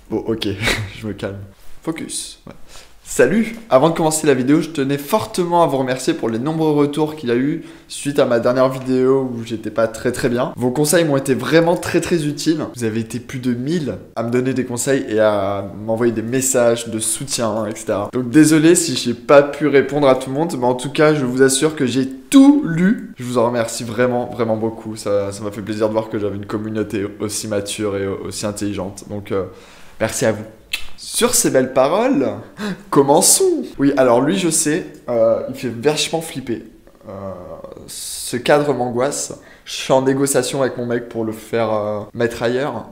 Bon, ok, je me calme. Focus. Ouais. Salut! Avant de commencer la vidéo, je tenais fortement à vous remercier pour les nombreux retours qu'il y a eu suite à ma dernière vidéo où j'étais pas très bien. Vos conseils m'ont été vraiment très utiles. Vous avez été plus de 1000 à me donner des conseils et à m'envoyer des messages de soutien, etc. Donc désolé si j'ai pas pu répondre à tout le monde, mais en tout cas, je vous assure que j'ai tout lu. Je vous en remercie vraiment beaucoup. Ça m'a fait plaisir de voir que j'avais une communauté aussi mature et aussi intelligente. Donc merci à vous. Sur ces belles paroles, commençons. Oui, alors lui, je sais, il fait vachement flipper. Ce cadre m'angoisse. Je suis en négociation avec mon mec pour le faire mettre ailleurs.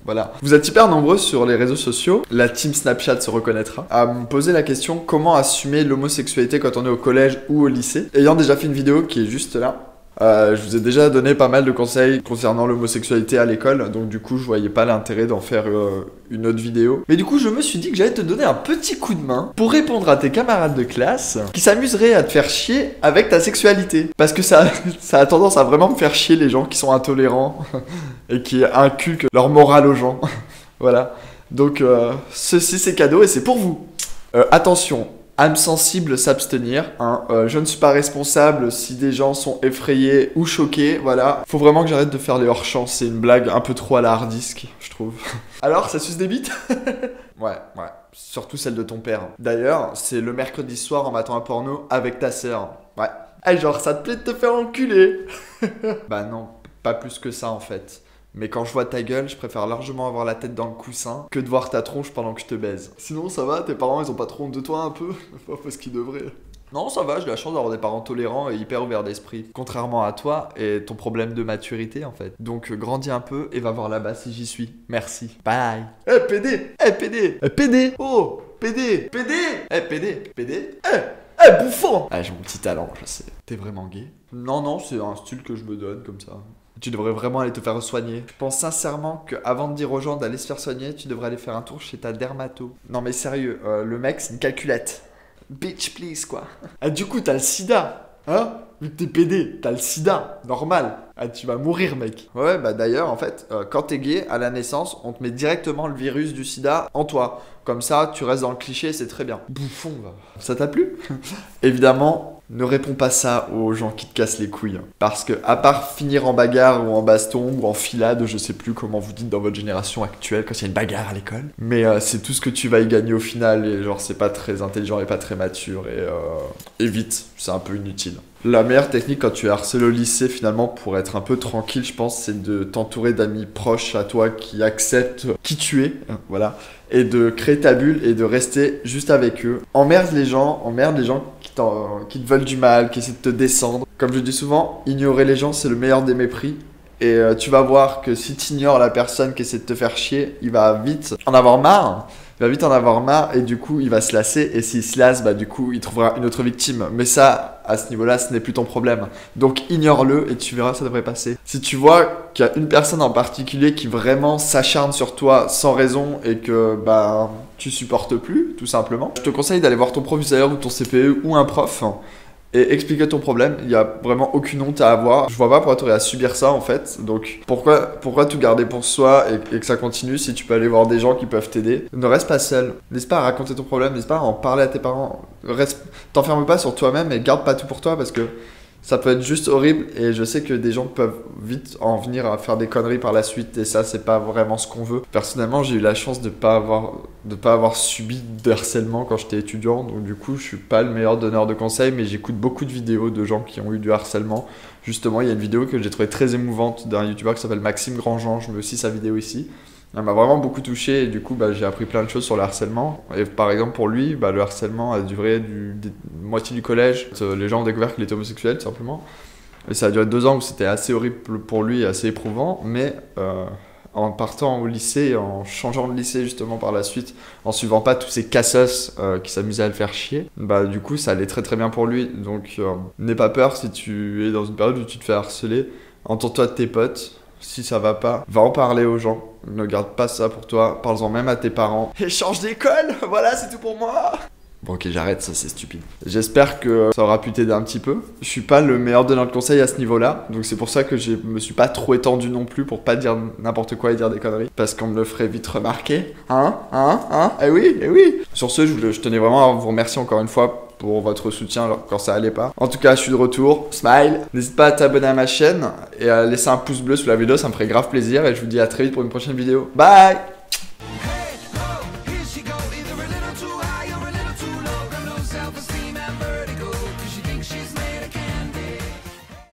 Voilà. Vous êtes hyper nombreux sur les réseaux sociaux, la team Snapchat se reconnaîtra, à me poser la question comment assumer l'homosexualité quand on est au collège ou au lycée. Ayant déjà fait une vidéo qui est juste là. Je vous ai déjà donné pas mal de conseils concernant l'homosexualité à l'école, donc du coup je voyais pas l'intérêt d'en faire une autre vidéo. Mais du coup je me suis dit que j'allais te donner un petit coup de main pour répondre à tes camarades de classe qui s'amuseraient à te faire chier avec ta sexualité. Parce que ça a tendance à vraiment me faire chier les gens qui sont intolérants et qui inculquent leur morale aux gens. Voilà. Donc ceci c'est cadeau et c'est pour vous. Attention. Âme sensible, s'abstenir. Hein. Je ne suis pas responsable si des gens sont effrayés ou choqués. Voilà. Faut vraiment que j'arrête de faire les hors-champs. C'est une blague un peu trop à la hard disk, je trouve. Alors, ça suce des bites? Ouais. Surtout celle de ton père. D'ailleurs, c'est le mercredi soir en matant un porno avec ta sœur. Ouais. Eh, genre, ça te plaît de te faire enculer? Bah non, pas plus que ça en fait. Mais quand je vois ta gueule, je préfère largement avoir la tête dans le coussin que de voir ta tronche pendant que je te baise. Sinon, ça va, tes parents, ils ont pas trop honte de toi un peu? Pas parce qu'ils devraient. Non, ça va, j'ai la chance d'avoir des parents tolérants et hyper ouverts d'esprit. Contrairement à toi et ton problème de maturité, en fait. Donc, grandis un peu et va voir là-bas si j'y suis. Merci. Bye. Eh, PD! Eh, PD! Eh, PD! Oh! PD! PD! Eh, PD! PD! Eh, bouffon! Ah, j'ai mon petit talent, je sais. T'es vraiment gay? Non, c'est un style que je me donne comme ça. Tu devrais vraiment aller te faire soigner. Je pense sincèrement qu'avant de dire aux gens d'aller se faire soigner, tu devrais aller faire un tour chez ta dermato. Non mais sérieux, le mec c'est une calculette. Bitch please quoi. Ah du coup t'as le sida. Hein? Vu que t'es PD, t'as le sida. Normal. Ah tu vas mourir mec. Ouais bah d'ailleurs en fait, quand t'es gay, à la naissance, on te met directement le virus du sida en toi. Comme ça, tu restes dans le cliché, c'est très bien. Bouffon va. Ça t'a plu? Évidemment, ne réponds pas ça aux gens qui te cassent les couilles. Parce que, à part finir en bagarre ou en baston ou en filade, je sais plus comment vous dites dans votre génération actuelle quand il y a une bagarre à l'école. Mais c'est tout ce que tu vas y gagner au final et genre c'est pas très intelligent et pas très mature et vite, c'est un peu inutile. La meilleure technique quand tu es harcelé au lycée finalement pour être un peu tranquille je pense c'est de t'entourer d'amis proches à toi qui acceptent qui tu es, voilà, et de créer ta bulle et de rester juste avec eux. Emmerde les gens qui te veulent du mal, qui essaient de te descendre. Comme je dis souvent, ignorer les gens c'est le meilleur des mépris. Et tu vas voir que si tu ignores la personne qui essaie de te faire chier, il va vite en avoir marre. Et du coup il va se lasser et s'il se lasse bah du coup il trouvera une autre victime. Mais ça à ce niveau là ce n'est plus ton problème. Donc ignore-le et tu verras ça devrait passer. Si tu vois qu'il y a une personne en particulier qui vraiment s'acharne sur toi sans raison et que bah tu supportes plus tout simplement, je te conseille d'aller voir ton professeur ou ton CPE ou un prof et expliquer ton problème. Il n'y a vraiment aucune honte à avoir. Je vois pas pourquoi tu aurais à subir ça en fait. Donc pourquoi tout garder pour soi et que ça continue si tu peux aller voir des gens qui peuvent t'aider. Ne reste pas seul. N'hésite pas à raconter ton problème, n'hésite pas à en parler à tes parents. T'enferme pas sur toi-même et garde pas tout pour toi parce que ça peut être juste horrible et je sais que des gens peuvent vite en venir à faire des conneries par la suite et ça c'est pas vraiment ce qu'on veut. Personnellement j'ai eu la chance de pas avoir subi de harcèlement quand j'étais étudiant donc du coup je suis pas le meilleur donneur de conseils mais j'écoute beaucoup de vidéos de gens qui ont eu du harcèlement. Justement il y a une vidéo que j'ai trouvée très émouvante d'un youtubeur qui s'appelle Maxime Grandjean, je mets aussi sa vidéo ici. Elle m'a vraiment beaucoup touché et du coup j'ai appris plein de choses sur le harcèlement. Et par exemple pour lui, le harcèlement a duré moitié du collège. Les gens ont découvert qu'il était homosexuel tout simplement. Et ça a duré 2 ans où c'était assez horrible pour lui et assez éprouvant. Mais en partant au lycée, en changeant de lycée justement par la suite, en suivant pas tous ces cassos qui s'amusaient à le faire chier, du coup ça allait très bien pour lui. Donc n'aie pas peur si tu es dans une période où tu te fais harceler. Entoure-toi de tes potes. Si ça va pas, va en parler aux gens. Ne garde pas ça pour toi. Parle-en même à tes parents. Et change d'école. Voilà, c'est tout pour moi. Bon ok, j'arrête, ça c'est stupide. J'espère que ça aura pu t'aider un petit peu. Je suis pas le meilleur donneur de conseils à ce niveau-là, donc c'est pour ça que je me suis pas trop étendu non plus pour pas dire n'importe quoi et dire des conneries, parce qu'on me le ferait vite remarquer. Eh oui, eh oui. Sur ce, je tenais vraiment à vous remercier encore une fois pour votre soutien quand ça allait pas. En tout cas, je suis de retour. Smile. N'hésite pas à t'abonner à ma chaîne et à laisser un pouce bleu sous la vidéo, ça me ferait grave plaisir et je vous dis à très vite pour une prochaine vidéo. Bye.